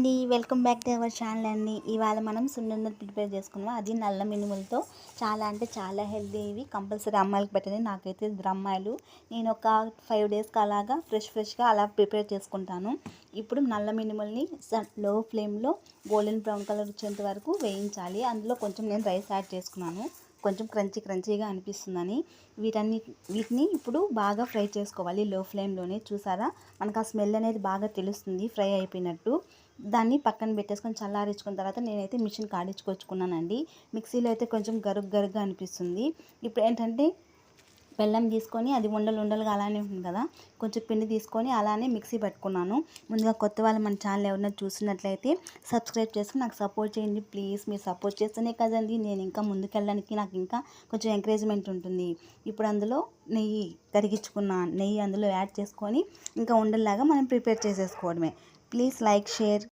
అండి, welcome back to our channel అండి. ఇవాళ మనం సున్నుండలు ప్రిపేర్ చేసుకున్నాం. అది నల్ల మినుములతో. చాలా అంటే చాలా హెల్దీ. ఇవి కంపల్సరీ అమ్మాయిలకు పెట్టండి. నాకైతే ఇద్దరు అమ్మాయిలు. నేను ఒక 5 డేస్కి అలాగా ఫ్రెష్గా అలా ప్రిపేర్ చేసుకుంటాను. ఇప్పుడు నల్ల మినుముల్ని లో ఫ్లేమ్లో గోల్డెన్ బ్రౌన్ కలర్ వచ్చేంత వరకు వేయించాలి. అందులో కొంచెం నేను రైస్ యాడ్ చేసుకున్నాను, కొంచెం క్రంచీగా అనిపిస్తుందని. వీటిని ఇప్పుడు బాగా ఫ్రై చేసుకోవాలి లో ఫ్లేమ్లోనే. చూసారా, మనకు ఆ స్మెల్ అనేది బాగా తెలుస్తుంది ఫ్రై అయిపోయినట్టు. దాన్ని పక్కన పెట్టేసుకొని చల్లారించుకున్న తర్వాత నేనైతే మిషన్ కాడించుకొచ్చుకున్నానండి. మిక్సీలో అయితే కొంచెం గరుగ్గా అనిపిస్తుంది. ఇప్పుడు ఏంటంటే బెల్లం తీసుకొని, అది ఉండలుగా అలానే ఉంటుంది కదా, కొంచెం పిండి తీసుకొని అలానే మిక్సీ పట్టుకున్నాను. ముందుగా కొత్త వాళ్ళు మన ఛానల్ ఎవరైనా చూసినట్లయితే సబ్స్క్రైబ్ చేసుకుని నాకు సపోర్ట్ చేయండి ప్లీజ్. మీరు సపోర్ట్ చేస్తేనే కదండి నేను ఇంకా ముందుకెళ్ళడానికి నాకు ఇంకా కొంచెం ఎంకరేజ్మెంట్ ఉంటుంది. ఇప్పుడు అందులో నెయ్యి, కరిగించుకున్న నెయ్యి అందులో యాడ్ చేసుకొని ఇంకా ఉండల్లాగా మనం ప్రిపేర్ చేసేసుకోవడమే. Please like, share.